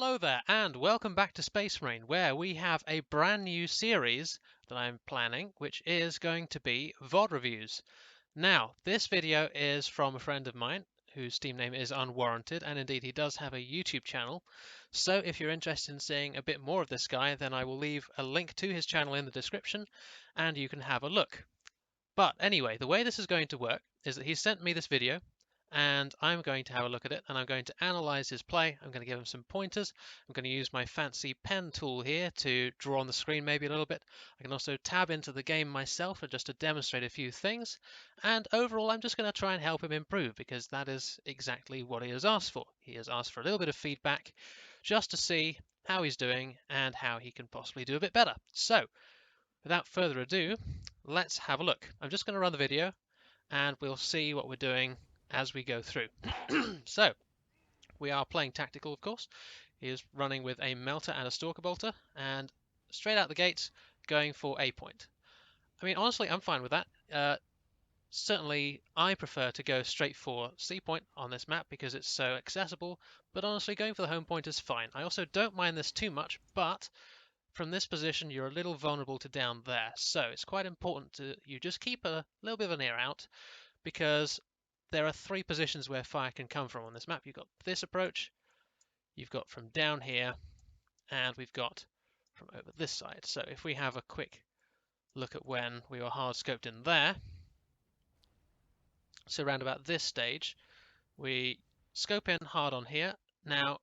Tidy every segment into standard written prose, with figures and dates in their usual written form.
Hello there, and welcome back to Space Marine, where we have a brand new series that I'm planning, which is going to be VOD reviews. Now, this video is from a friend of mine whose Steam name is Unwarranted, and indeed he does have a YouTube channel. So if you're interested in seeing a bit more of this guy, then I will leave a link to his channel in the description, and you can have a look. But anyway, the way this is going to work is that he sent me this video, and I'm going to have a look at it, and I'm going to analyze his play. I'm going to give him some pointers. I'm going to use my fancy pen tool here to draw on the screen maybe a little bit. I can also tab into the game myself just to demonstrate a few things. And overall, I'm just going to try and help him improve, because that is exactly what he has asked for. He has asked for a little bit of feedback just to see how he's doing and how he can possibly do a bit better. So, without further ado, let's have a look. I'm just going to run the video and we'll see what we're doing as we go through. So, we are playing tactical, of course. He is running with a melter and a stalker bolter, and straight out the gates, going for A point. I mean, honestly, I'm fine with that. Certainly, I prefer to go straight for C point on this map because it's so accessible, but honestly, going for the home point is fine. I also don't mind this too much, but from this position, you're a little vulnerable to down there. So it's quite important to you just keep a little bit of an ear out, because there are three positions where fire can come from on this map. You've got this approach, you've got from down here, and we've got from over this side. So if we have a quick look at when we were hard scoped in there, so around about this stage, we scope in hard on here. Now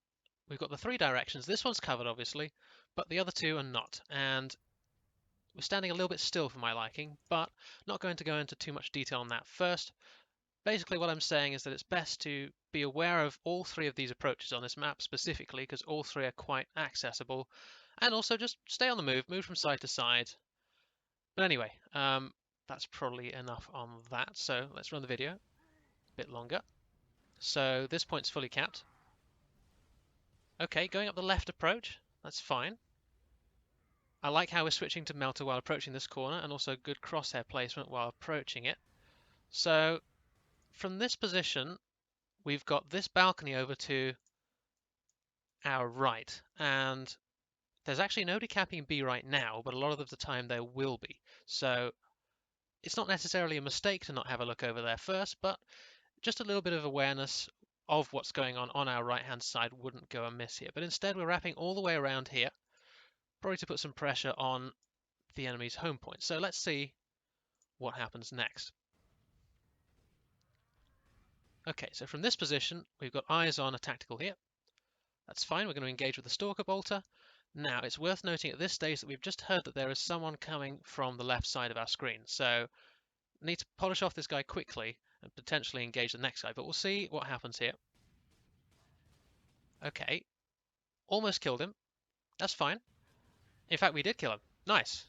we've got the three directions. This one's covered obviously, but the other two are not. And we're standing a little bit still for my liking, but not going to go into too much detail on that first. Basically what I'm saying is that it's best to be aware of all three of these approaches on this map specifically, because all three are quite accessible, and also just stay on the move from side to side. But anyway, that's probably enough on that, so let's run the video a bit longer. So this point's fully capped. Okay, going up the left approach, that's fine. I like how we're switching to melter while approaching this corner, and also good crosshair placement while approaching it. So from this position, we've got this balcony over to our right, and there's actually no decapping B right now, but a lot of the time there will be. So it's not necessarily a mistake to not have a look over there first, but just a little bit of awareness of what's going on our right-hand side wouldn't go amiss here. But instead we're wrapping all the way around here, probably to put some pressure on the enemy's home point. So let's see what happens next. Okay, so from this position, we've got eyes on a tactical here. That's fine, we're going to engage with the Stalker Bolter. Now, it's worth noting at this stage that we've just heard that there is someone coming from the left side of our screen. So, need to polish off this guy quickly and potentially engage the next guy, but we'll see what happens here. Okay, almost killed him. That's fine. In fact, we did kill him. Nice.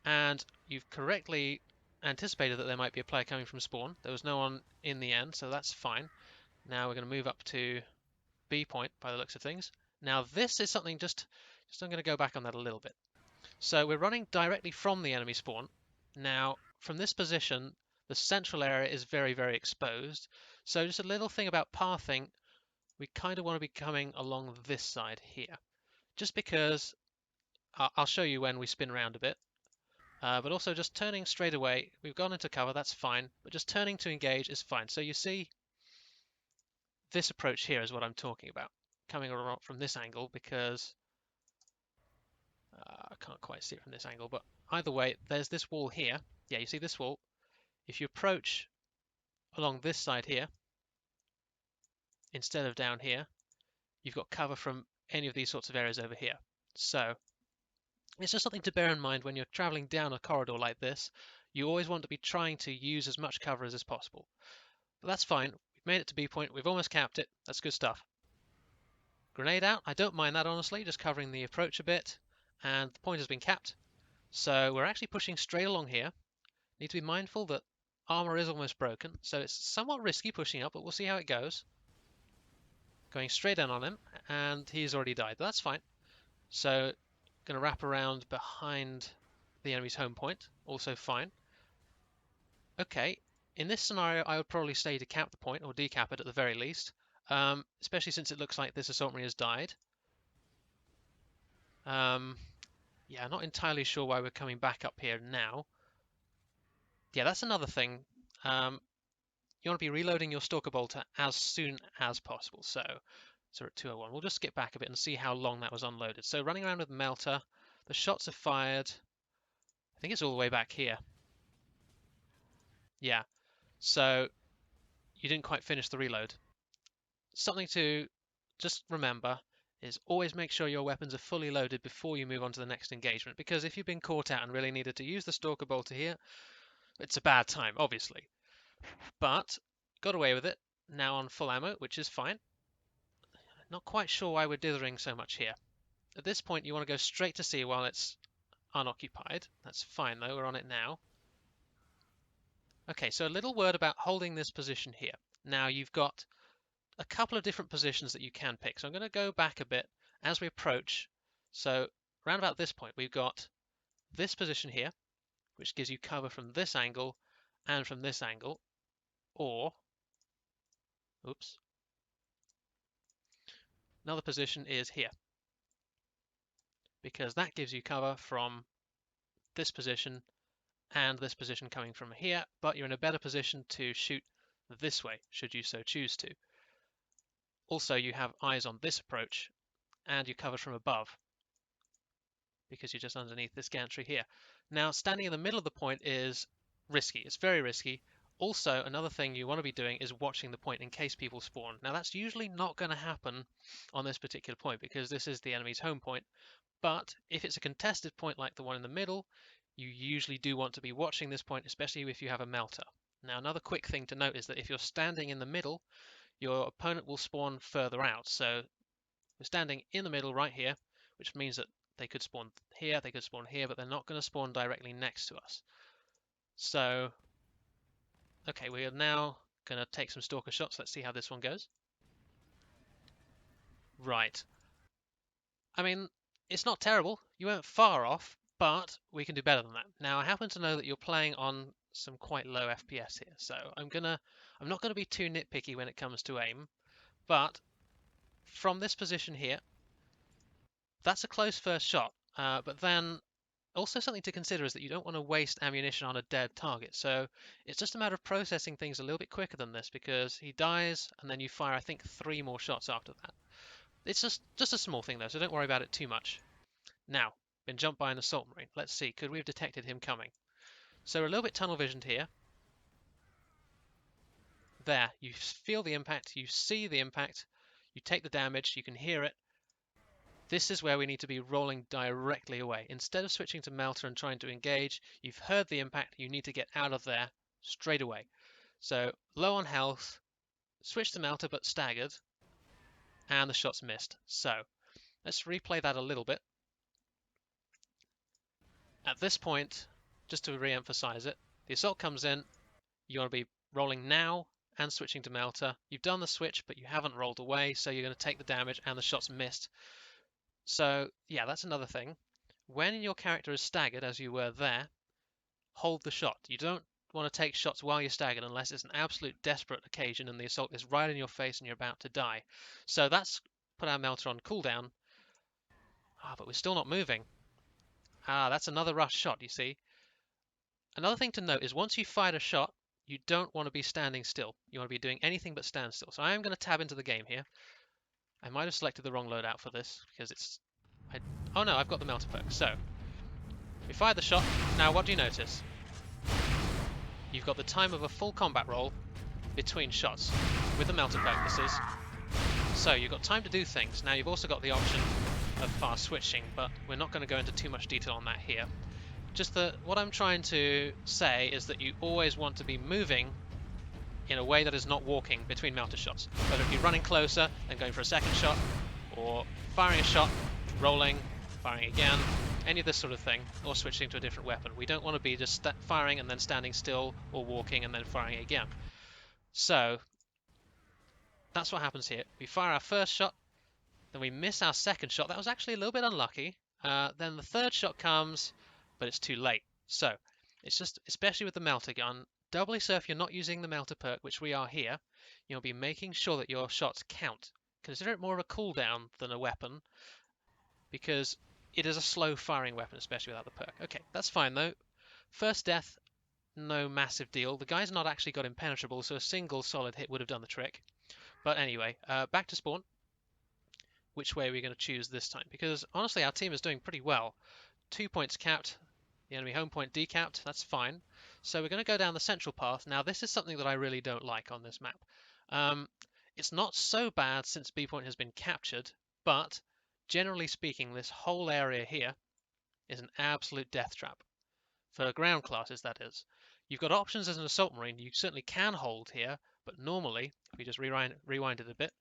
And you've correctly anticipated that there might be a player coming from spawn. There was no one in the end, so that's fine. Now we're going to move up to B point by the looks of things. Now this is something just I'm going to go back on that a little bit. So we're running directly from the enemy spawn. Now from this position, the central area is very, very exposed. So just a little thing about pathing, we kind of want to be coming along this side here. Just because, I'll show you when we spin around a bit. But also just turning straight away, we've gone into cover, that's fine. But just turning to engage is fine. So you see, this approach here is what I'm talking about. Coming around from this angle, because I can't quite see it from this angle, but either way, there's this wall here. Yeah, you see this wall. If you approach along this side here, instead of down here, you've got cover from any of these sorts of areas over here. So it's just something to bear in mind when you're traveling down a corridor like this. You always want to be trying to use as much cover as possible. But that's fine. We've made it to B point. We've almost capped it. That's good stuff. Grenade out. I don't mind that, honestly, just covering the approach a bit. And the point has been capped. So we're actually pushing straight along here. Need to be mindful that armor is almost broken, so it's somewhat risky pushing up, but we'll see how it goes. Going straight in on him, and he's already died. But that's fine. So going to wrap around behind the enemy's home point. Also fine. Okay, in this scenario, I would probably stay to cap the point, or decap it at the very least. Especially since it looks like this assault marine has died. Yeah, not entirely sure why we're coming back up here now. Yeah, that's another thing. You want to be reloading your Stalker Bolter as soon as possible. So we're at 201. We'll just skip back a bit and see how long that was unloaded. So running around with Melter, the shots are fired. I think it's all the way back here. Yeah, so you didn't quite finish the reload. Something to just remember is always make sure your weapons are fully loaded before you move on to the next engagement, because if you've been caught out and really needed to use the Stalker Bolter here, it's a bad time, obviously. But got away with it, now on full ammo, which is fine. Not quite sure why we're dithering so much here. At this point, you want to go straight to C while it's unoccupied. That's fine though, we're on it now. Okay, so a little word about holding this position here. Now you've got a couple of different positions that you can pick. So I'm going to go back a bit as we approach. So around about this point, we've got this position here, which gives you cover from this angle and from this angle, or, oops, another position is here, because that gives you cover from this position and this position coming from here, but you're in a better position to shoot this way, should you so choose to. Also, you have eyes on this approach, and you're covered from above, because you're just underneath this gantry here. Now, standing in the middle of the point is risky. It's very risky. Also, another thing you want to be doing is watching the point in case people spawn. Now, that's usually not going to happen on this particular point, because this is the enemy's home point. But if it's a contested point like the one in the middle, you usually do want to be watching this point, especially if you have a melter. Now, another quick thing to note is that if you're standing in the middle, your opponent will spawn further out. So we're standing in the middle right here, which means that they could spawn here, they could spawn here, but they're not going to spawn directly next to us. So, okay, we are now going to take some stalker shots. Let's see how this one goes. Right. I mean, it's not terrible. You weren't far off, but we can do better than that. Now, I happen to know that you're playing on some quite low FPS here, so I'm not gonna be too nitpicky when it comes to aim, but from this position here, that's a close first shot. But then also something to consider is that you don't want to waste ammunition on a dead target. So it's just a matter of processing things a little bit quicker than this, because he dies and then you fire, I think, 3 more shots after that. It's just a small thing though, so don't worry about it too much. Now, been jumped by an assault marine. Let's see, could we have detected him coming? So we're a little bit tunnel visioned here. There, you feel the impact, you see the impact, you take the damage, you can hear it. This is where we need to be rolling directly away. Instead of switching to Melter and trying to engage, you've heard the impact, you need to get out of there straight away. So low on health, switch to Melter but staggered, and the shot's missed. So let's replay that a little bit. At this point, just to re-emphasize it, the assault comes in, you want to be rolling now and switching to Melter. You've done the switch, but you haven't rolled away, so you're going to take the damage and the shot's missed. So yeah, that's another thing. When your character is staggered, as you were there, hold the shot. You don't want to take shots while you're staggered unless it's an absolute desperate occasion and the assault is right in your face and you're about to die. So that's put our Melter on cooldown. But we're still not moving. That's another rush shot, you see. Another thing to note is once you've fired a shot, you don't want to be standing still. You want to be doing anything but stand still. So I am going to tab into the game here. I might have selected the wrong loadout for this because it's... oh no, I've got the Melter perk. So, we fired the shot. Now what do you notice? You've got the time of a full combat roll between shots with the Melter perk this is. So you've got time to do things. Now you've also got the option of fast switching, but we're not going to go into too much detail on that here. Just that what I'm trying to say is that you always want to be moving in a way that is not walking between Melter shots. Whether it be running closer and going for a second shot, or firing a shot, rolling, firing again, any of this sort of thing, or switching to a different weapon. We don't want to be just firing and then standing still, or walking and then firing again. So that's what happens here. We fire our first shot, then we miss our second shot. That was actually a little bit unlucky. Then the third shot comes, but it's too late. So it's just, especially with the Melter gun, doubly so if you're not using the Melter perk, which we are here, you'll be making sure that your shots count. Consider it more of a cooldown than a weapon, because it is a slow firing weapon, especially without the perk. Okay, that's fine though. First death, no massive deal. The guy's not actually got impenetrable, so a single solid hit would have done the trick. But anyway, back to spawn. Which way are we going to choose this time? Because honestly, our team is doing pretty well. 2 points capped, the enemy home point decapped, that's fine. So we're going to go down the central path. Now this is something that I really don't like on this map. It's not so bad since B point has been captured, but generally speaking, this whole area here is an absolute death trap. For ground classes, that is. You've got options as an assault marine. You certainly can hold here, but normally, if we just rewind it a bit,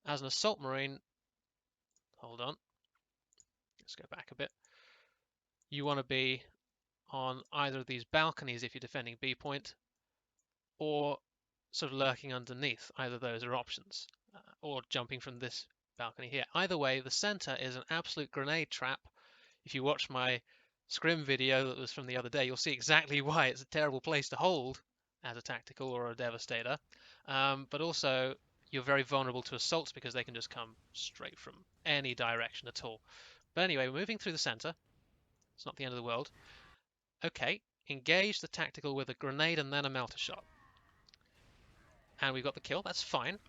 as an assault marine, hold on, let's go back a bit. You want to be on either of these balconies if you're defending B point, or sort of lurking underneath. Either of those are options, or jumping from this balcony here. Either way, the center is an absolute grenade trap. If you watch my scrim video that was from the other day, you'll see exactly why it's a terrible place to hold as a tactical or a devastator. But also, you're very vulnerable to assaults because they can just come straight from any direction at all. But anyway, we're moving through the center. It's not the end of the world. Okay, engage the tactical with a grenade and then a melter shot. And we've got the kill, that's fine.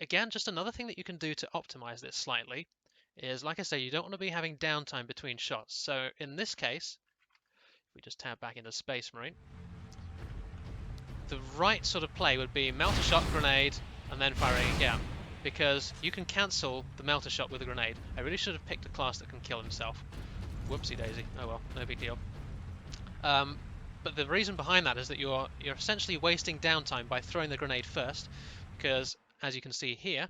Again, just another thing that you can do to optimize this slightly is, like I say, you don't want to be having downtime between shots. So in this case, if we just tab back into Space Marine, the right sort of play would be melter shot, grenade, and then firing again. Because you can cancel the melter shot with a grenade. I really should have picked a class that can kill himself. Whoopsie daisy. Oh well, no big deal. But the reason behind that is that you're essentially wasting downtime by throwing the grenade first, because as you can see here,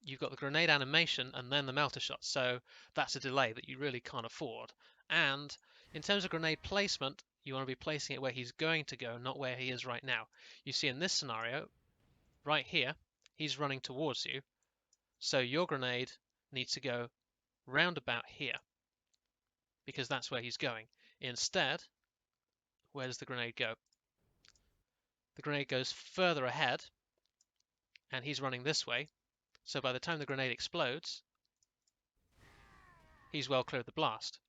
you've got the grenade animation and then the melter shot, so that's a delay that you really can't afford. And in terms of grenade placement, you want to be placing it where he's going to go, not where he is right now. You see in this scenario, right here, he's running towards you, so your grenade needs to go round about here, because that's where he's going. Instead, where does the grenade go? The grenade goes further ahead, and he's running this way. So by the time the grenade explodes, he's well clear of the blast.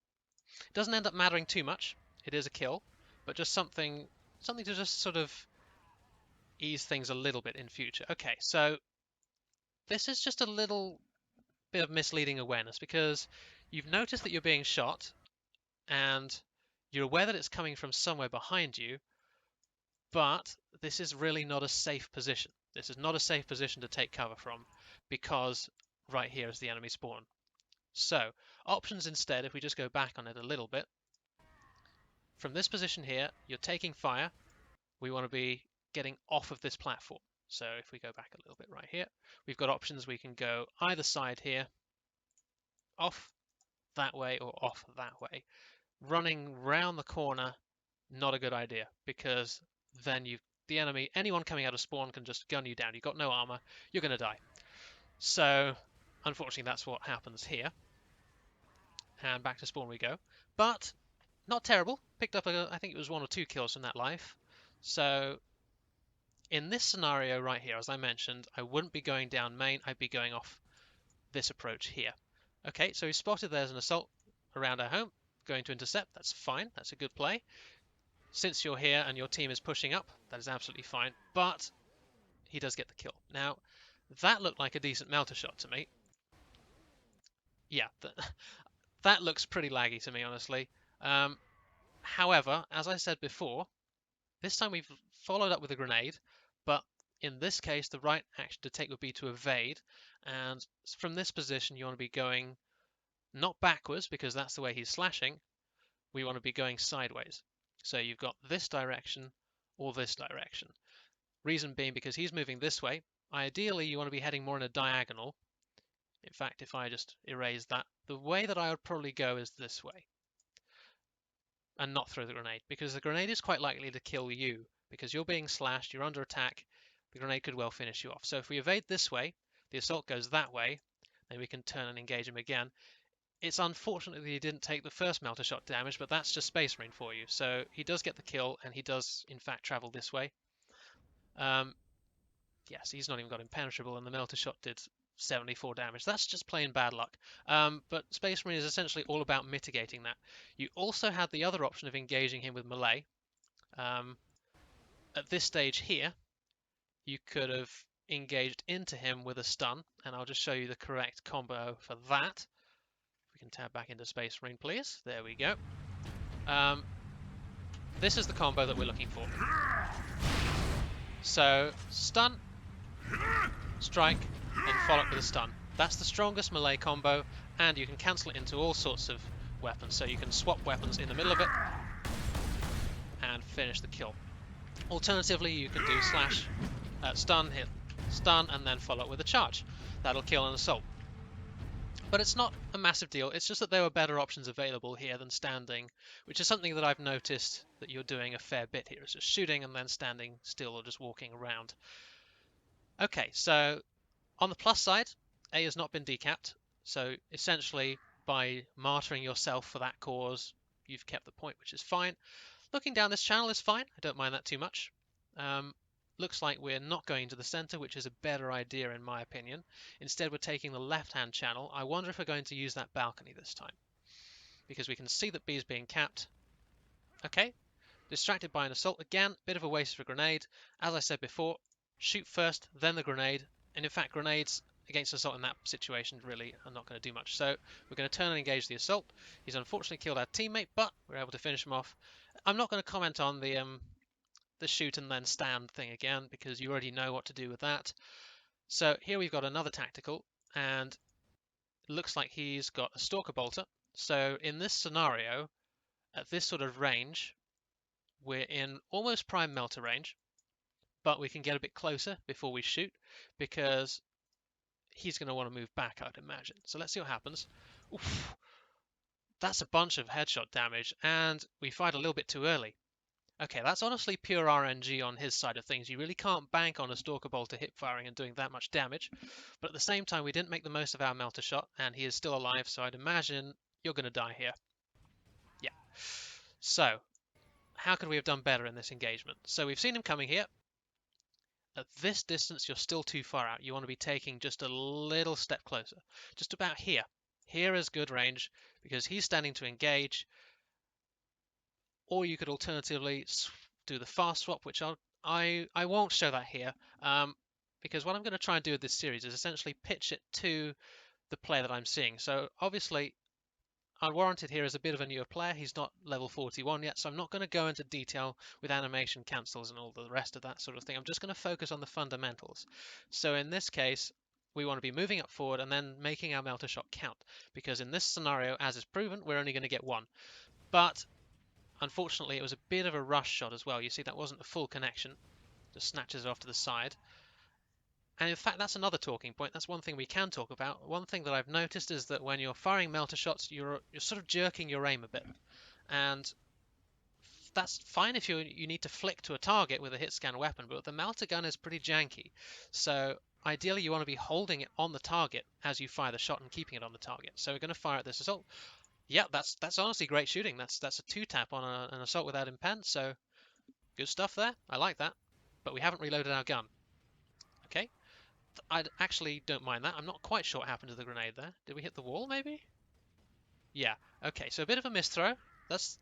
It doesn't end up mattering too much. It is a kill, but just something to just sort of ease things a little bit in future. Okay, so this is just a little bit of misleading awareness because you've noticed that you're being shot, and you're aware that it's coming from somewhere behind you, but this is really not a safe position. This is not a safe position to take cover from because right here is the enemy spawn. So options instead, if we just go back on it a little bit, from this position here, you're taking fire. We want to be getting off of this platform. So if we go back a little bit right here, we've got options. We can go either side here, off that way or off that way. Running round the corner, not a good idea because then the enemy, anyone coming out of spawn can just gun you down. You've got no armor, you're going to die. So unfortunately that's what happens here. And back to spawn we go. But not terrible. Picked up, I think it was 1 or 2 kills from that life. So in this scenario right here, as I mentioned, I wouldn't be going down main, I'd be going off this approach here. Okay, so he spotted there's an assault around our home, going to intercept, that's fine, that's a good play. Since you're here and your team is pushing up, that is absolutely fine, but he does get the kill. Now, that looked like a decent melter shot to me. Yeah, that looks pretty laggy to me, honestly. However, as I said before, this time we've followed up with a grenade, but in this case, the right action to take would be to evade. And from this position, you want to be going not backwards, because that's the way he's slashing. We want to be going sideways. So you've got this direction or this direction. Reason being because he's moving this way. Ideally, you want to be heading more in a diagonal. In fact, if I just erase that, the way that I would probably go is this way. And not throw the grenade, because the grenade is quite likely to kill you, because you're being slashed, you're under attack, the grenade could well finish you off. So if we evade this way, the assault goes that way, then we can turn and engage him again. It's unfortunate that he didn't take the first melter shot damage, but that's just Space Marine for you. So he does get the kill, and he does in fact travel this way. Yes, he's not even got impenetrable, and the melter shot did 74 damage. That's just plain bad luck. But Space Marine is essentially all about mitigating that. You also had the other option of engaging him with melee. At this stage here, you could have engaged into him with a stun, and I'll just show you the correct combo for that. We can tab back into Space Marine, please. There we go. This is the combo that we're looking for. So, stun, strike, and follow up with a stun. That's the strongest melee combo, and you can cancel it into all sorts of weapons. So you can swap weapons in the middle of it and finish the kill. Alternatively, you can do slash, stun, hit, stun, and then follow up with a charge. That'll kill an assault. But it's not a massive deal, it's just that there were better options available here than standing, which is something that I've noticed that you're doing a fair bit here. It's just shooting and then standing still or just walking around. Okay, so on the plus side, A has not been decapped, so essentially by martyring yourself for that cause, you've kept the point, which is fine. Looking down this channel is fine, I don't mind that too much. Looks like we're not going to the center, which is a better idea in my opinion. Instead, we're taking the left-hand channel. I wonder if we're going to use that balcony this time, because we can see that B is being capped. Okay, distracted by an assault again, bit of a waste of a grenade. As I said before, shoot first, then the grenade. And in fact, grenades against assault in that situation really are not going to do much. So we're going to turn and engage the assault. He's unfortunately killed our teammate, but we're able to finish him off. I'm not going to comment on the shoot and then stand thing again, because you already know what to do with that. So here we've got another tactical, and it looks like he's got a Stalker Bolter. So in this scenario, at this sort of range, we're in almost prime melter range, but we can get a bit closer before we shoot, because he's going to want to move back, I'd imagine. So let's see what happens. Oof, that's a bunch of headshot damage, and we fired a little bit too early. Okay, that's honestly pure RNG on his side of things. You really can't bank on a Stalker Bolter hip firing and doing that much damage. But at the same time, we didn't make the most of our melter shot, and he is still alive, so I'd imagine you're going to die here. Yeah. So, how could we have done better in this engagement? So we've seen him coming here. At this distance, you're still too far out. You want to be taking just a little step closer. Just about here. Here is good range, because he's standing to engage. Or you could alternatively do the fast swap, which I won't show that here, because what I'm going to try and do with this series is essentially pitch it to the player that I'm seeing. So obviously, Unwarranted here is a bit of a newer player. He's not level 41 yet, so I'm not going to go into detail with animation cancels and all the rest of that sort of thing. I'm just going to focus on the fundamentals. So in this case, we want to be moving up forward and then making our melter shot count, because in this scenario, as is proven, we're only going to get one. But unfortunately, it was a bit of a rush shot as well. You see, that wasn't a full connection. Just snatches it off to the side. And in fact, that's another talking point. That's one thing we can talk about. One thing that I've noticed is that when you're firing melter shots, you're sort of jerking your aim a bit. And that's fine if you need to flick to a target with a hit scan weapon, but the melter gun is pretty janky. So ideally, you want to be holding it on the target as you fire the shot and keeping it on the target. So we're going to fire at this assault. Yeah, that's honestly great shooting. That's a 2-tap on an assault without impen, so good stuff there. I like that. But we haven't reloaded our gun. Okay. I actually don't mind that. I'm not quite sure what happened to the grenade there. Did we hit the wall, maybe? Yeah. Okay, so a bit of a misthrow. That's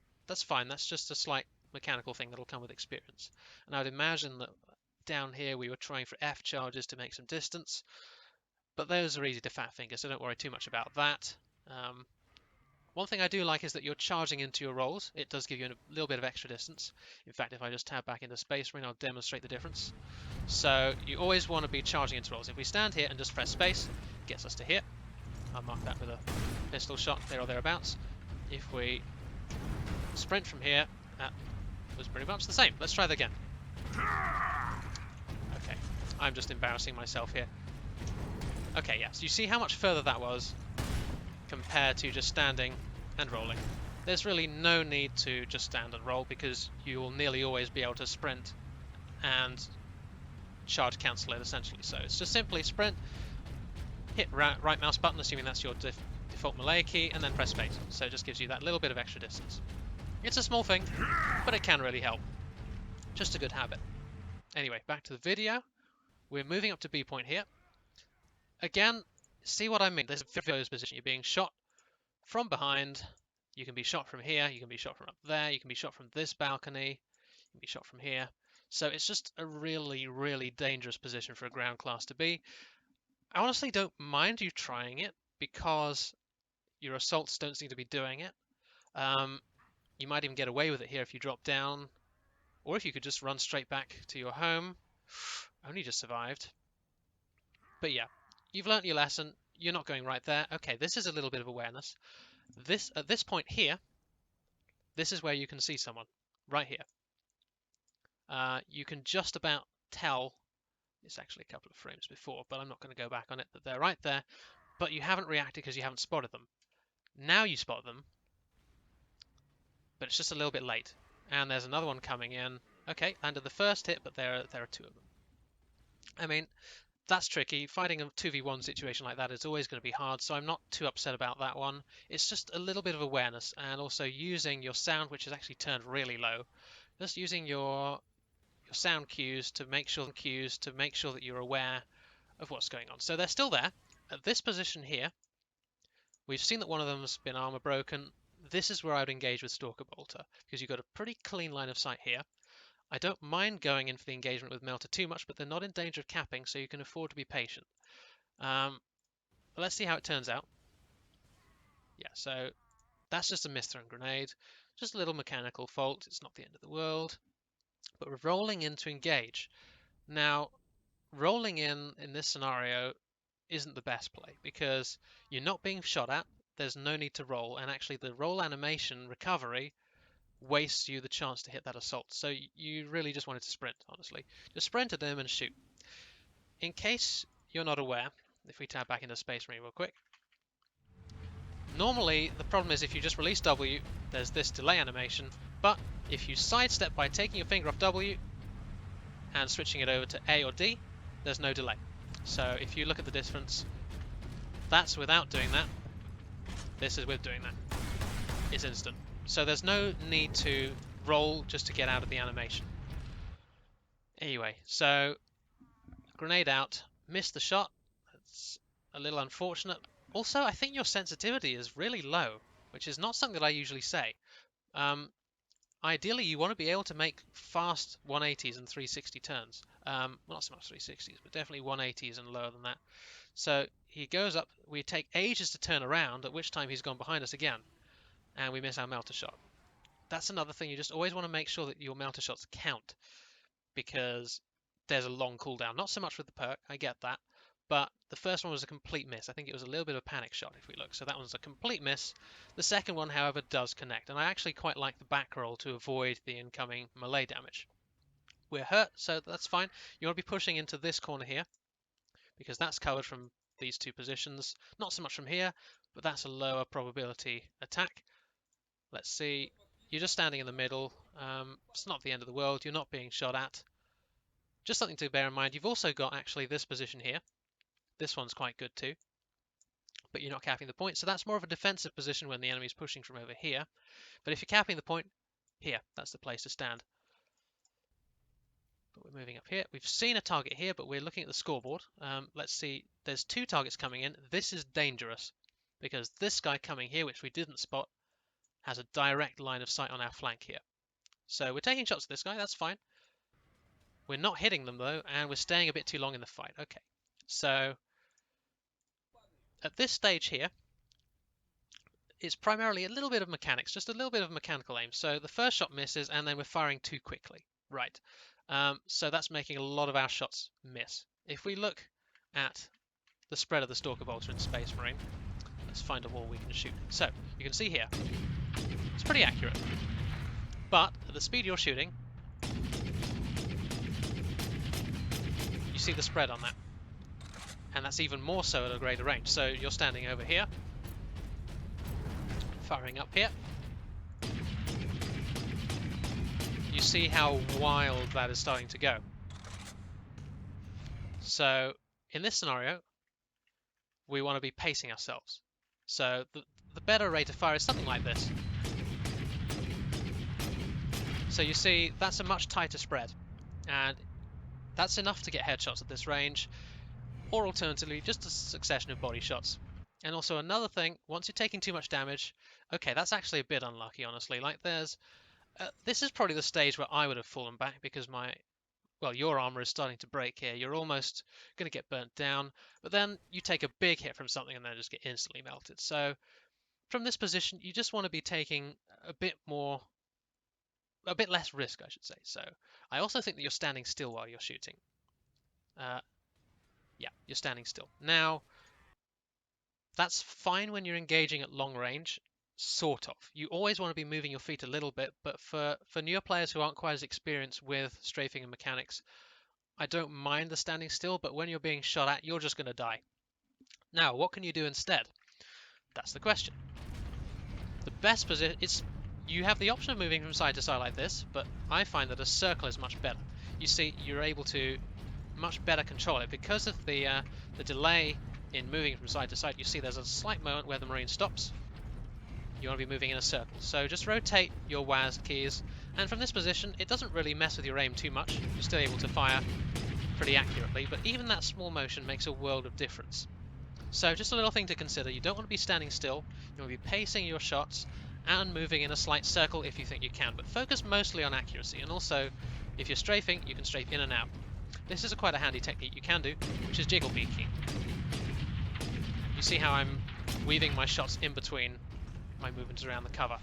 fine. That's just a slight mechanical thing that'll come with experience. And I'd imagine that down here we were trying for F charges to make some distance. But those are easy to fat finger, so don't worry too much about that. One thing I do like is that you're charging into your rolls. It does give you a little bit of extra distance. In fact, if I just tab back into Space Marine, I'll demonstrate the difference. So you always want to be charging into rolls. If we stand here and just press space, it gets us to here. I'll mark that with a pistol shot there or thereabouts. If we sprint from here, that was pretty much the same. Let's try that again. Okay, I'm just embarrassing myself here. Okay, yes, you see how much further that was compared to just standing and rolling. There's really no need to just stand and roll, because you will nearly always be able to sprint and charge cancel it essentially. So it's just simply sprint, hit right mouse button, assuming that's your default melee key, and then press space. So it just gives you that little bit of extra distance. It's a small thing, but it can really help. Just a good habit. Anyway, back to the video. We're moving up to B point here. again, see what I mean? There's a very position. You're being shot from behind. You can be shot from here. You can be shot from up there. You can be shot from this balcony. You can be shot from here. So it's just a really, really dangerous position for a ground class to be. I honestly don't mind you trying it because your assaults don't seem to be doing it. You might even get away with it here if you drop down, or if you could just run straight back to your home. Only just survived. But yeah, you've learnt your lesson. You're not going right there. Okay, this is a little bit of awareness. At this point here, this is where you can see someone. Right here. You can just about tell, it's actually a couple of frames before, but I'm not going to go back on it, that they're right there, but you haven't reacted because you haven't spotted them. Now you spot them, but it's just a little bit late. And there's another one coming in. Okay, landed the first hit, but there are two of them. I mean, that's tricky. Fighting a 2v1 situation like that is always going to be hard, so I'm not too upset about that one. It's just a little bit of awareness, and also using your sound, which is actually turned really low. Just using your sound cues to make sure that you're aware of what's going on. So they're still there. At this position here, we've seen that one of them's been armor broken. This is where I would engage with Stalker Bolter, because you've got a pretty clean line of sight here. I don't mind going in for the engagement with Melter too much, but they're not in danger of capping, so you can afford to be patient. Let's see how it turns out. Yeah, so that's just a misthrown grenade. Just a little mechanical fault. It's not the end of the world. But we're rolling in to engage. Now, rolling in this scenario isn't the best play because you're not being shot at. There's no need to roll, and actually the roll animation recovery wastes you the chance to hit that assault. So you really just wanted to sprint, honestly. Just sprint at them and shoot. In case you're not aware, if we tab back into Space Marine real quick, normally the problem is if you just release W, there's this delay animation, but if you sidestep by taking your finger off W and switching it over to A or D, there's no delay. So if you look at the difference, that's without doing that. This is with doing that. It's instant. So there's no need to roll just to get out of the animation. Anyway, so grenade out, missed the shot. That's a little unfortunate. Also, I think your sensitivity is really low, which is not something that I usually say. Ideally, you want to be able to make fast 180s and 360 turns. Well, not so much 360s, but definitely 180s and lower than that. So he goes up. We take ages to turn around, at which time he's gone behind us again, and we miss our melter shot. That's another thing. You just always want to make sure that your melter shots count, because there's a long cooldown. Not so much with the perk, I get that, but the first one was a complete miss. I think it was a little bit of a panic shot if we look. So that one's a complete miss. The second one, however, does connect, and I actually quite like the back roll to avoid the incoming melee damage. We're hurt, so that's fine. You want to be pushing into this corner here, because that's covered from these two positions. Not so much from here, but that's a lower probability attack. Let's see. You're just standing in the middle. It's not the end of the world. You're not being shot at. Just something to bear in mind. You've also got actually this position here. This one's quite good too, but you're not capping the point. So that's more of a defensive position when the enemy's pushing from over here. But if you're capping the point here, that's the place to stand. But we're moving up here. We've seen a target here, but we're looking at the scoreboard. Let's see. There's two targets coming in. This is dangerous because this guy coming here, which we didn't spot, has a direct line of sight on our flank here. So we're taking shots at this guy. That's fine. We're not hitting them though, and we're staying a bit too long in the fight. Okay. So at this stage here, it's primarily a little bit of mechanics, just a little bit of mechanical aim. So the first shot misses, and then we're firing too quickly. Right. So that's making a lot of our shots miss. If we look at the spread of the Stalker Bolter in Space Marine, let's find a wall we can shoot. So you can see here, it's pretty accurate. But at the speed you're shooting, you see the spread on that. And that's even more so at a greater range. So you're standing over here, firing up here. You see how wild that is starting to go. So in this scenario, we want to be pacing ourselves. So the better rate of fire is something like this. So you see that's a much tighter spread, and that's enough to get headshots at this range. or alternatively, just a succession of body shots. And also another thing, once you're taking too much damage, okay, that's actually a bit unlucky, honestly. Like this is probably the stage where I would have fallen back because your armor is starting to break here. You're almost going to get burnt down, but then you take a big hit from something and then just get instantly melted. So from this position, you just want to be taking a bit less risk, I should say. So I also think that you're standing still while you're shooting. Yeah, you're standing still. Now, that's fine when you're engaging at long range, sort of. You always want to be moving your feet a little bit, but for newer players who aren't quite as experienced with strafing and mechanics, I don't mind the standing still, but when you're being shot at, you're just going to die. Now, what can you do instead? That's the question. The best position is you have the option of moving from side to side like this, but I find that a circle is much better. You see, you're able to much better control it because of the delay in moving from side to side. You see, there's a slight moment where the Marine stops. You want to be moving in a circle, so just rotate your WASD keys, and from this position, it doesn't really mess with your aim too much. You're still able to fire pretty accurately, but even that small motion makes a world of difference. So just a little thing to consider, you don't want to be standing still, you want to be pacing your shots and moving in a slight circle if you think you can, but focus mostly on accuracy, and also if you're strafing, you can strafe in and out. This is quite a handy technique you can do, which is jiggle peeking. You see how I'm weaving my shots in between my movements around the cover.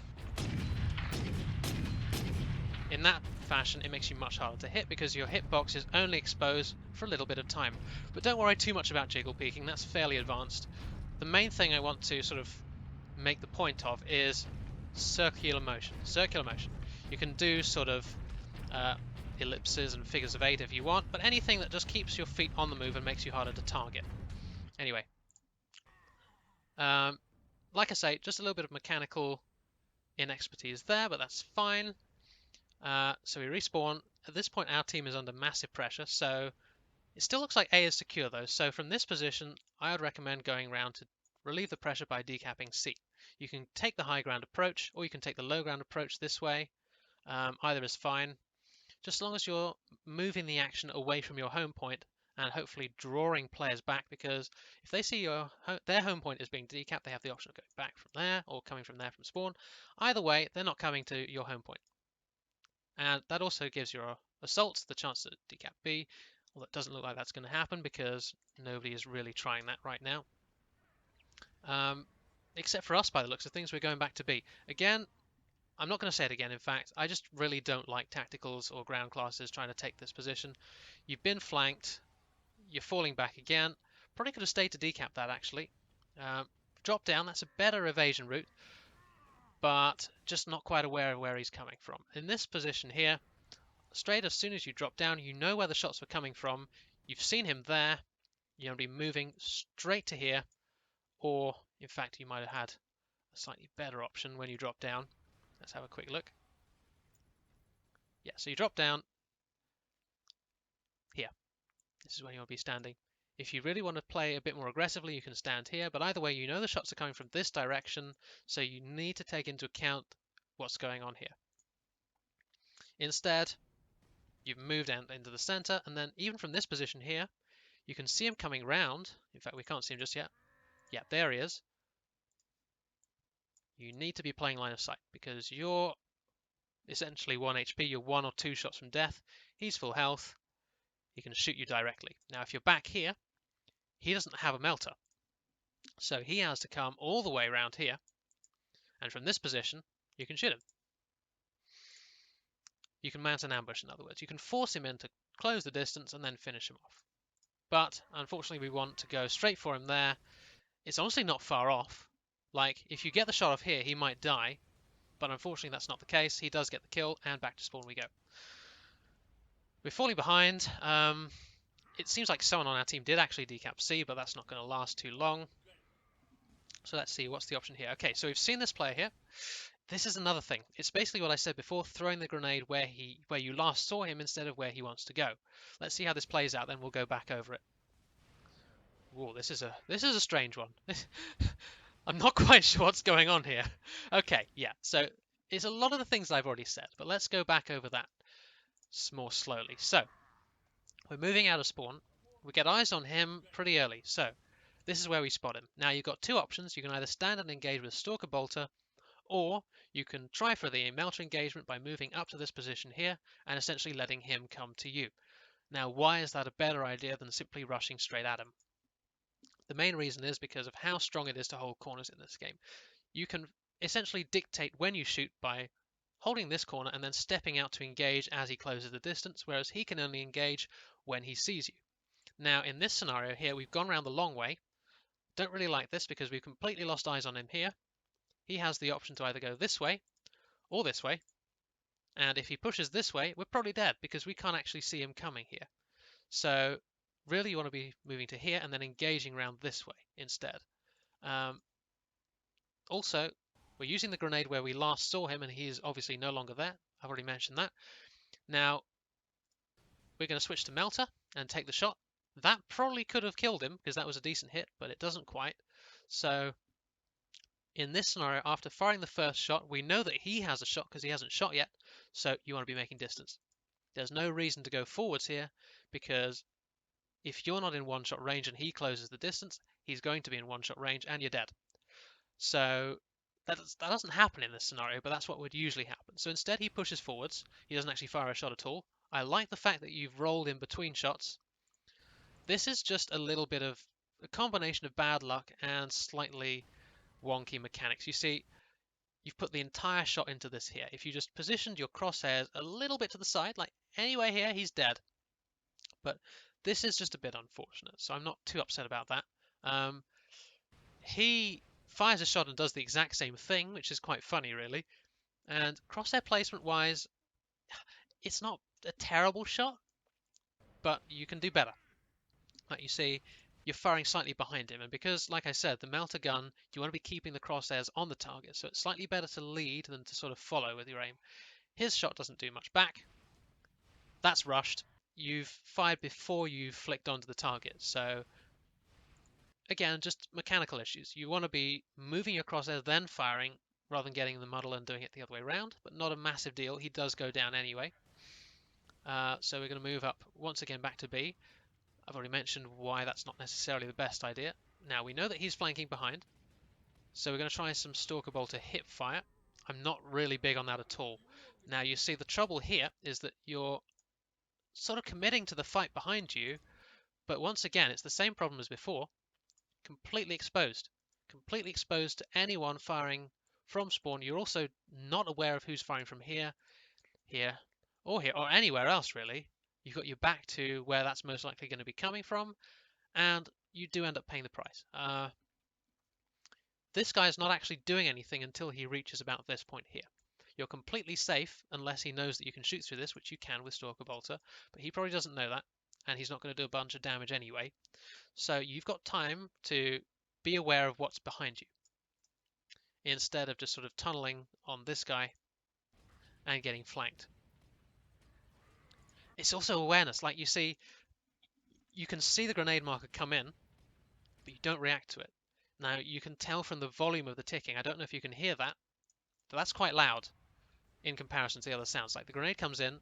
In that fashion, it makes you much harder to hit because your hitbox is only exposed for a little bit of time. But don't worry too much about jiggle peeking, that's fairly advanced. The main thing I want to sort of make the point of is circular motion. Circular motion. You can do sort of ellipses and figures of 8 if you want, but anything that just keeps your feet on the move and makes you harder to target. Anyway, like I say, just a little bit of mechanical inexpertise there, but that's fine. So we respawn. At this point, our team is under massive pressure, so it still looks like A is secure though. So from this position, I would recommend going around to relieve the pressure by decapping C. You can take the high ground approach, or you can take the low ground approach this way. Either is fine, just as long as you're moving the action away from your home point and hopefully drawing players back, because if they see their home point is being decapped, they have the option of going back from there or coming from there from spawn. Either way, they're not coming to your home point. And that also gives your assaults the chance to decap B, although it doesn't look like that's going to happen because nobody is really trying that right now. Except for us by the looks of things, we're going back to B. Again, I'm not going to say it again, in fact, I just really don't like tacticals or ground classes trying to take this position. You've been flanked, you're falling back again. Probably could have stayed to decap that actually. Drop down, that's a better evasion route, but just not quite aware of where he's coming from. In this position here, straight as soon as you drop down, you know where the shots were coming from, you've seen him there, you're going to be moving straight to here, or in fact you might have had a slightly better option when you drop down. Let's have a quick look. Yeah, so you drop down here. This is where you want to be standing. If you really want to play a bit more aggressively, you can stand here, but either way, you know the shots are coming from this direction, so you need to take into account what's going on here. Instead, you've moved out into the center, and then even from this position here, you can see him coming round. In fact, we can't see him just yet. Yeah, there he is. You need to be playing line of sight because you're essentially 1 HP. You're 1 or 2 shots from death. He's full health. He can shoot you directly. Now, if you're back here, he doesn't have a melter. So he has to come all the way around here. And from this position, you can shoot him. You can mount an ambush, in other words. You can force him in to close the distance and then finish him off. But unfortunately, we want to go straight for him there. It's honestly not far off. Like, if you get the shot off here, he might die. But unfortunately, that's not the case. He does get the kill, and back to spawn we go. We're falling behind. It seems like someone on our team did actually decap C, but that's not going to last too long. So let's see, what's the option here? Okay, so we've seen this player here. This is another thing. It's basically what I said before, throwing the grenade where you last saw him instead of where he wants to go. Let's see how this plays out, then we'll go back over it. Whoa, this is a strange one. I'm not quite sure what's going on here. Okay, yeah, so it's a lot of the things I've already said, but let's go back over that more slowly. So, we're moving out of spawn. We get eyes on him pretty early, so this is where we spot him. Now you've got two options. You can either stand and engage with Stalker Bolter, or you can try for the Melter engagement by moving up to this position here and essentially letting him come to you. Now, why is that a better idea than simply rushing straight at him? The main reason is because of how strong it is to hold corners in this game. You can essentially dictate when you shoot by holding this corner and then stepping out to engage as he closes the distance, whereas he can only engage when he sees you. Now, in this scenario here, we've gone around the long way. Don't really like this because we've completely lost eyes on him here. He has the option to either go this way or this way, and if he pushes this way, we're probably dead because we can't actually see him coming here. So really you want to be moving to here and then engaging around this way instead. Also, we're using the grenade where we last saw him, and he is obviously no longer there. I've already mentioned that. Now, we're going to switch to Melter and take the shot. That probably could have killed him because that was a decent hit, but it doesn't quite. So in this scenario, after firing the first shot, we know that he has a shot because he hasn't shot yet, so you want to be making distance. There's no reason to go forwards here because if you're not in one-shot range and he closes the distance, he's going to be in one-shot range and you're dead. So that doesn't happen in this scenario, but that's what would usually happen. So instead he pushes forwards. He doesn't actually fire a shot at all. I like the fact that you've rolled in between shots. This is just a little bit of a combination of bad luck and slightly wonky mechanics. You see, you've put the entire shot into this here. If you just positioned your crosshairs a little bit to the side, like anywhere here, he's dead. But this is just a bit unfortunate, so I'm not too upset about that. He fires a shot and does the exact same thing, which is quite funny, really. And crosshair placement wise, it's not a terrible shot, but you can do better. Like you see, you're firing slightly behind him, and because, like I said, the Melter gun, you want to be keeping the crosshairs on the target, so it's slightly better to lead than to sort of follow with your aim. His shot doesn't do much back. That's rushed. You've fired before you've flicked onto the target, so again, just mechanical issues. You want to be moving your crosshairs, then firing, rather than getting in the muddle and doing it the other way around, but not a massive deal. He does go down anyway. So we're going to move up once again back to B. I've already mentioned why that's not necessarily the best idea. Now we know that he's flanking behind, so we're going to try some Stalker Bolter hip fire. I'm not really big on that at all. Now you see the trouble here is that you're sort of committing to the fight behind you, but once again it's the same problem as before. Completely exposed to anyone firing from spawn. You're also not aware of who's firing from here, or anywhere else really. You've got your back to where that's most likely going to be coming from, and you do end up paying the price. This guy is not actually doing anything until he reaches about this point here. You're completely safe unless he knows that you can shoot through this, which you can with Stalker Bolter, but he probably doesn't know that, and he's not going to do a bunch of damage anyway. So you've got time to be aware of what's behind you, instead of just sort of tunneling on this guy and getting flanked. It's also awareness. Like you see, you can see the grenade marker come in, but you don't react to it. Now you can tell from the volume of the ticking. I don't know if you can hear that, but that's quite loud in comparison to the other sounds. Like the grenade comes in,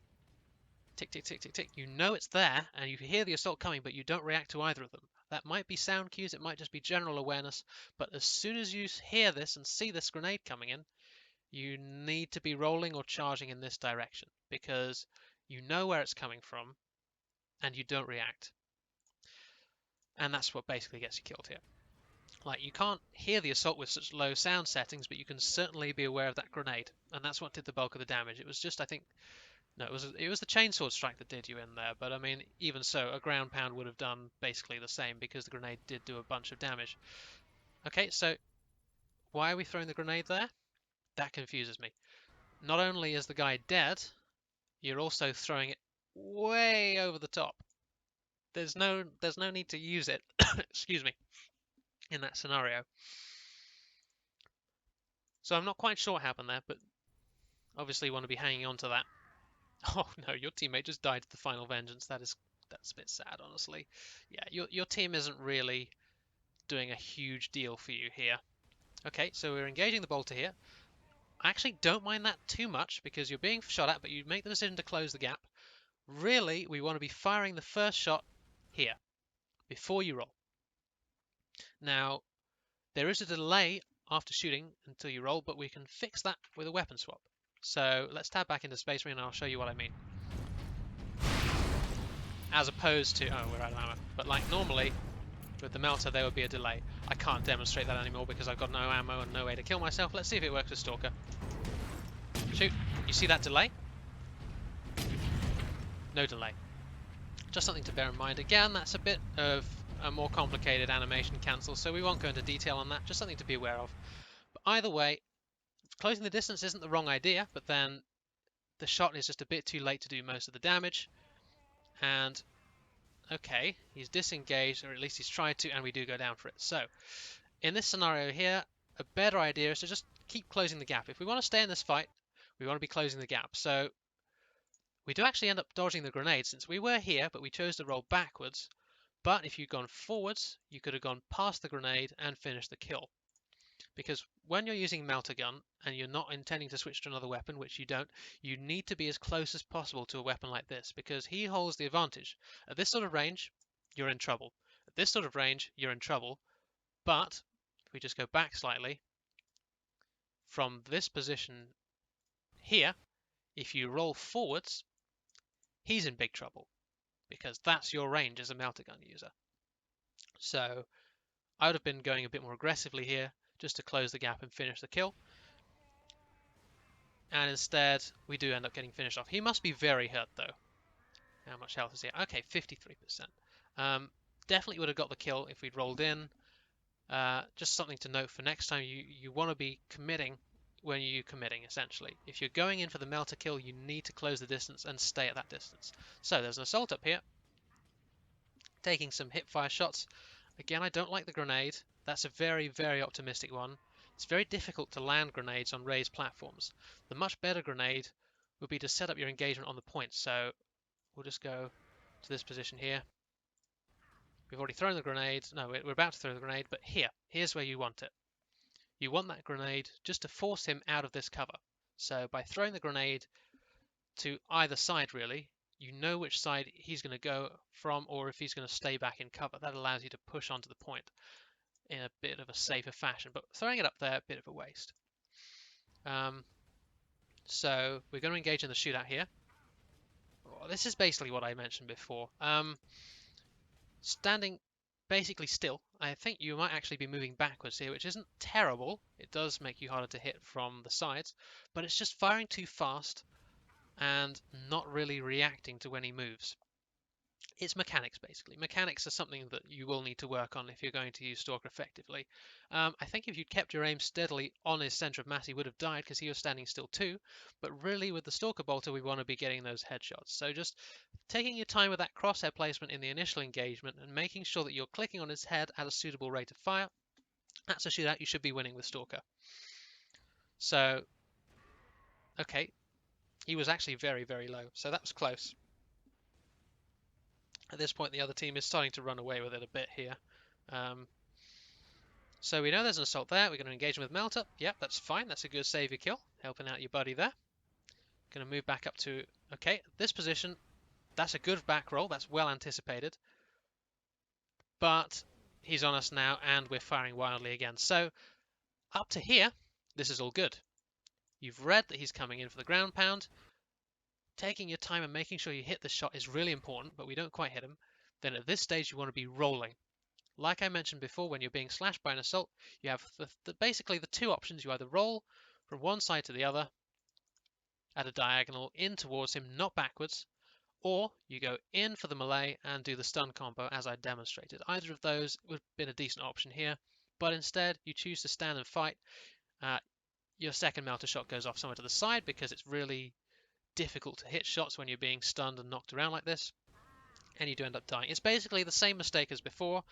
tick, tick, tick, tick, tick. You know it's there, and you hear the assault coming, but you don't react to either of them. That might be sound cues, it might just be general awareness, but as soon as you hear this and see this grenade coming in, you need to be rolling or charging in this direction, because you know where it's coming from, and you don't react. And that's what basically gets you killed here. Like, you can't hear the assault with such low sound settings, but you can certainly be aware of that grenade, and that's what did the bulk of the damage. It was just, I think, no, it was the chainsword strike that did you in there, but I mean, even so, a ground pound would have done basically the same because the grenade did do a bunch of damage. Okay, so why are we throwing the grenade there? That confuses me. Not only is the guy dead, you're also throwing it way over the top. There's no need to use it, excuse me, in that scenario. So I'm not quite sure what happened there, but obviously you want to be hanging on to that. Oh no, your teammate just died to the final vengeance. That's a bit sad, honestly. Yeah, your team isn't really doing a huge deal for you here. Okay, so we're engaging the bolter here. I actually don't mind that too much because you're being shot at, but you make the decision to close the gap. Really, we want to be firing the first shot here. before you roll. Now, there is a delay after shooting until you roll, but we can fix that with a weapon swap. So let's tab back into Space Marine and I'll show you what I mean. As opposed to, oh, we're out of ammo. But like normally, with the melter there would be a delay. I can't demonstrate that anymore because I've got no ammo and no way to kill myself. Let's see if it works with Stalker. Shoot. You see that delay? No delay. Just something to bear in mind. Again, that's a bit of a more complicated animation cancel, so we won't go into detail on that. Just something to be aware of. But either way, closing the distance isn't the wrong idea, but then the shot is just a bit too late to do most of the damage. And okay, he's disengaged, or at least he's tried to, and we do go down for it. So in this scenario here, a better idea is to just keep closing the gap. If we want to stay in this fight, we want to be closing the gap. So we do actually end up dodging the grenade since we were here, but we chose to roll backwards. But if you'd gone forwards, you could have gone past the grenade and finished the kill. Because when you're using melter gun and you're not intending to switch to another weapon, which you don't, you need to be as close as possible to a weapon like this because he holds the advantage. At this sort of range, you're in trouble. At this sort of range, you're in trouble. But if we just go back slightly, from this position here, if you roll forwards, he's in big trouble because that's your range as a melter gun user. So I would have been going a bit more aggressively here just to close the gap and finish the kill. And instead, we do end up getting finished off. He must be very hurt though. How much health is he? Okay, 53%. Definitely would have got the kill if we'd rolled in. Just something to note for next time, you want to be committing when you're committing, essentially. If you're going in for the melter kill, you need to close the distance and stay at that distance. So there's an assault up here, taking some hip fire shots. Again, I don't like the grenade. That's a very, very optimistic one. It's very difficult to land grenades on raised platforms. The much better grenade would be to set up your engagement on the point. So we'll just go to this position here. We've already thrown the grenade. No, we're about to throw the grenade, but here's where you want it. You want that grenade just to force him out of this cover. So by throwing the grenade to either side, really, you know which side he's going to go from or if he's going to stay back in cover. That allows you to push onto the point in a bit of a safer fashion, but throwing it up there, a bit of a waste. So we're going to engage in the shootout here. Oh, this is basically what I mentioned before. Standing basically still, I think you might actually be moving backwards here, which isn't terrible. It does make you harder to hit from the sides, but it's just firing too fast and not really reacting to when he moves. It's mechanics, basically. Mechanics are something that you will need to work on if you're going to use Stalker effectively. I think if you'd kept your aim steadily on his center of mass, he would have died because he was standing still too. But really, with the Stalker bolter, we want to be getting those headshots. So just taking your time with that crosshair placement in the initial engagement and making sure that you're clicking on his head at a suitable rate of fire. That's a shootout you should be winning with Stalker. So, okay, he was actually very, very low. So that was close. At this point, the other team is starting to run away with it a bit here. So we know there's an assault there. We're going to engage him with Melter. Yep, that's fine. That's a good savior kill. Helping out your buddy there. Going to move back up to... Okay, this position, that's a good back roll. That's well anticipated. But he's on us now, and we're firing wildly again. So up to here, this is all good. You've read that he's coming in for the ground pound. Taking your time and making sure you hit the shot is really important, but we don't quite hit him. Then at this stage, you want to be rolling. Like I mentioned before, when you're being slashed by an assault, you have basically the two options. You either roll from one side to the other at a diagonal in towards him, not backwards, or you go in for the melee and do the stun combo as I demonstrated. Either of those would have been a decent option here, but instead you choose to stand and fight. Your second melter shot goes off somewhere to the side because it's really difficult to hit shots when you're being stunned and knocked around like this, and you do end up dying. It's basically the same mistake as before,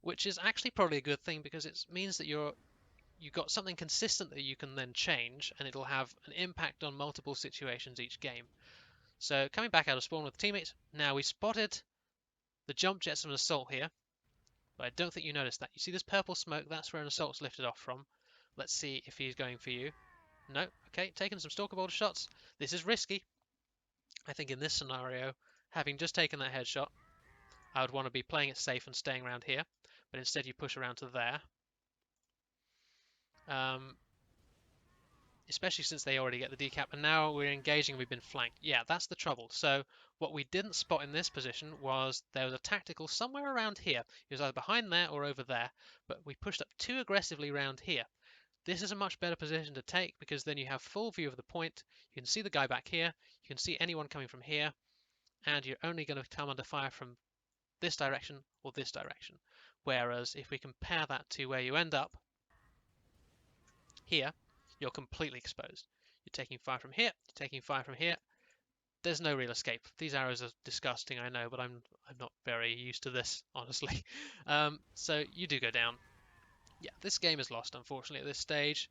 which is actually probably a good thing because it means that you've got something consistent that you can then change, and it'll have an impact on multiple situations each game. So coming back out of spawn with teammates, now we spotted the jump jets of an assault here, but I don't think you noticed that. You see this purple smoke? That's where an assault's lifted off from. Let's see if he's going for you. No, okay, taking some Stalker Bolter shots. This is risky. I think in this scenario, having just taken that headshot, I would want to be playing it safe and staying around here, but instead you push around to there. Especially since they already get the decap, and now we're engaging and we've been flanked. Yeah, that's the trouble. So what we didn't spot in this position was there was a tactical somewhere around here. It was either behind there or over there, but we pushed up too aggressively around here. This is a much better position to take because then you have full view of the point. You can see the guy back here. You can see anyone coming from here, and you're only going to come under fire from this direction or this direction. Whereas if we compare that to where you end up here, you're completely exposed. You're taking fire from here, you're taking fire from here. There's no real escape. These arrows are disgusting, I know, but I'm not very used to this, honestly. So you do go down. Yeah, this game is lost, unfortunately, at this stage.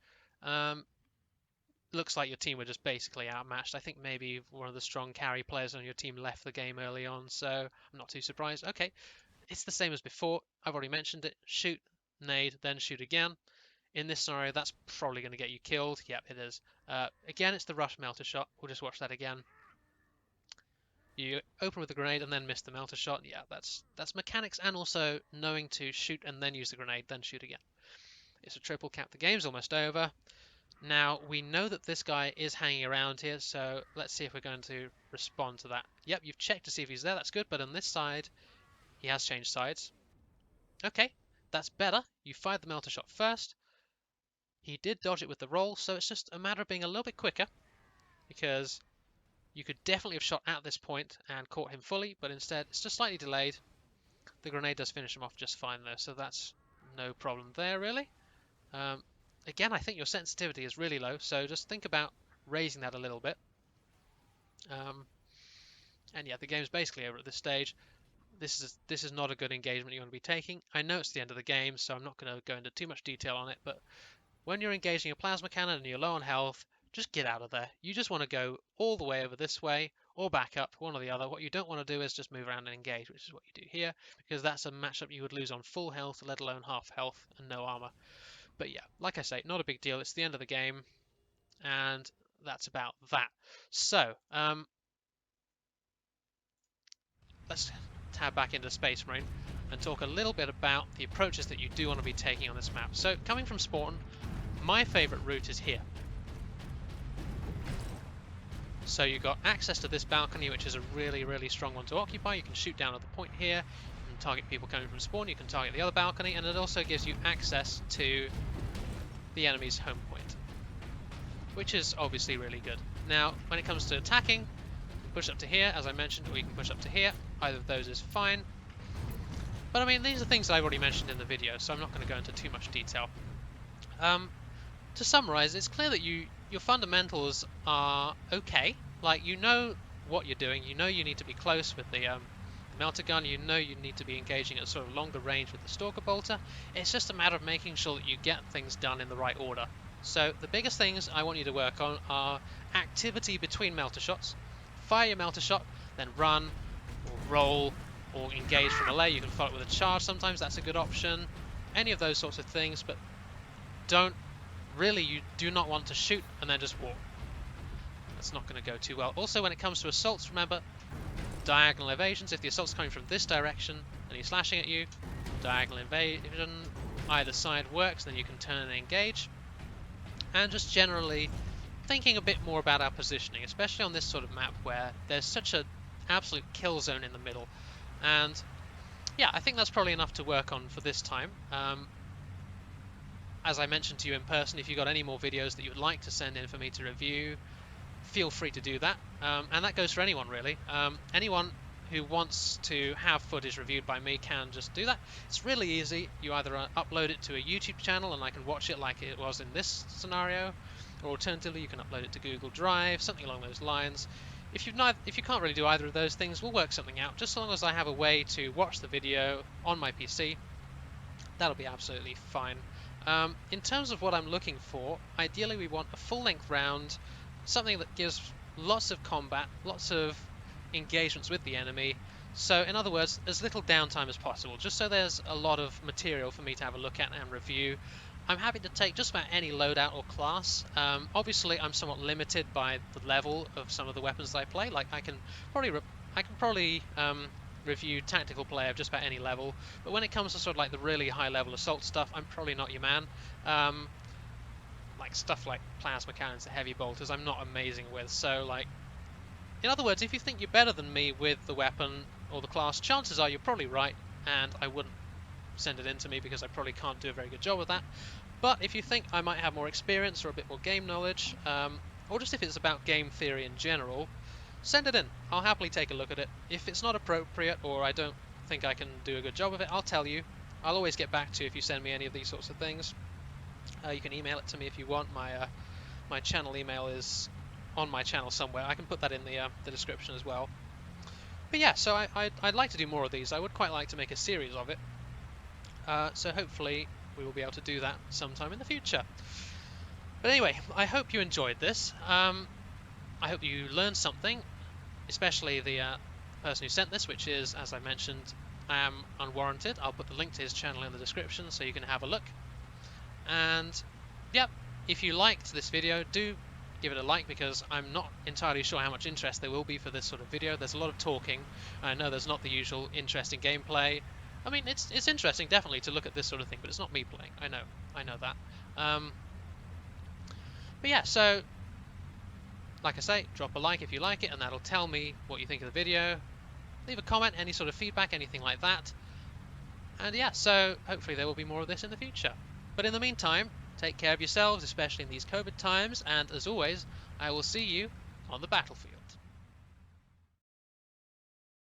Looks like your team were just basically outmatched. I think maybe one of the strong carry players on your team left the game early on, so I'm not too surprised. Okay, it's the same as before. I've already mentioned it. Shoot, nade, then shoot again. In this scenario, that's probably going to get you killed. Yep, it is. Again, it's the rush melter shot. We'll just watch that again. You open with the grenade and then miss the melter shot. Yeah, that's mechanics and also knowing to shoot and then use the grenade, then shoot again. It's a triple cap. The game's almost over. Now, we know that this guy is hanging around here, so let's see if we're going to respond to that. Yep, you've checked to see if he's there. That's good, but on this side, he has changed sides. Okay, that's better. You fired the melter shot first. He did dodge it with the roll, so it's just a matter of being a little bit quicker, because you could definitely have shot at this point and caught him fully, but instead it's just slightly delayed. The grenade does finish him off just fine though, so that's no problem there really. Again, I think your sensitivity is really low, so just think about raising that a little bit. And yeah, the game's basically over at this stage. This is not a good engagement you want to be taking. I know it's the end of the game, so I'm not going to go into too much detail on it, but when you're engaging a plasma cannon and you're low on health, just get out of there. You just want to go all the way over this way or back up, one or the other. What you don't want to do is just move around and engage, which is what you do here, because that's a matchup you would lose on full health, let alone half health and no armor. But yeah, like I say, not a big deal. It's the end of the game, and that's about that. So, let's tab back into Space Marine and talk a little bit about the approaches that you do want to be taking on this map. So, coming from spawn, my favourite route is here. So you've got access to this balcony, which is a really, really strong one to occupy. You can shoot down at the point here, you can target people coming from spawn, you can target the other balcony, and it also gives you access to the enemy's home point, which is obviously really good. Now, when it comes to attacking, you can push up to here, as I mentioned, or you can push up to here. Either of those is fine. But I mean, these are things I've already mentioned in the video, so I'm not going to go into too much detail. To summarize, it's clear that your fundamentals are okay. Like, you know what you're doing, you know you need to be close with the melter gun, you know you need to be engaging at sort of longer range with the stalker bolter. It's just a matter of making sure that you get things done in the right order. So the biggest things I want you to work on are activity between melter shots. Fire your melter shot, then run, or roll, or engage from a layer. You can follow it with a charge sometimes, that's a good option. Any of those sorts of things, but you do not want to shoot and then just walk. That's not going to go too well. Also, when it comes to assaults, remember, diagonal evasions. If the assault's coming from this direction and he's slashing at you, diagonal evasion, either side works, then you can turn and engage. And just generally thinking a bit more about our positioning, especially on this sort of map where there's such an absolute kill zone in the middle. And yeah, I think that's probably enough to work on for this time. As I mentioned to you in person, if you've got any more videos that you would like to send in for me to review, feel free to do that. And that goes for anyone really. Anyone who wants to have footage reviewed by me can just do that. It's really easy. You either upload it to a YouTube channel and I can watch it like it was in this scenario, or alternatively you can upload it to Google Drive, something along those lines. If you can't really do either of those things, we'll work something out. Just as long as I have a way to watch the video on my PC, that'll be absolutely fine. In terms of what I'm looking for, ideally we want a full-length round, something that gives lots of combat, lots of engagements with the enemy. So in other words, as little downtime as possible, just so there's a lot of material for me to have a look at and review. I'm happy to take just about any loadout or class. Obviously I'm somewhat limited by the level of some of the weapons I play. Like I can probably review tactical play of just about any level, but when it comes to sort of like the really high level assault stuff, I'm probably not your man. Like stuff like plasma cannons and heavy bolters, I'm not amazing with. So like, in other words, if you think you're better than me with the weapon or the class, chances are you're probably right, and I wouldn't send it in to me because I probably can't do a very good job of that. But if you think I might have more experience or a bit more game knowledge, or just if it's about game theory in general, send it in. I'll happily take a look at it. If it's not appropriate or I don't think I can do a good job of it, I'll tell you. I'll always get back to you if you send me any of these sorts of things. You can email it to me if you want. My channel email is on my channel somewhere. I can put that in the description as well. But yeah, so I'd like to do more of these. I would quite like to make a series of it. So hopefully we will be able to do that sometime in the future. But anyway, I hope you enjoyed this. I hope you learned something, especially the person who sent this, which is, as I mentioned, Unwarranted. I'll put the link to his channel in the description so you can have a look. And yep, if you liked this video, do give it a like, because I'm not entirely sure how much interest there will be for this sort of video. There's a lot of talking. I know there's not the usual interesting gameplay. I mean, it's interesting definitely to look at this sort of thing, but it's not me playing. I know that. But yeah, so like I say, drop a like if you like it, and that'll tell me what you think of the video. Leave a comment, any sort of feedback, anything like that. And yeah, so hopefully there will be more of this in the future. But in the meantime, take care of yourselves, especially in these COVID times, and as always, I will see you on the battlefield.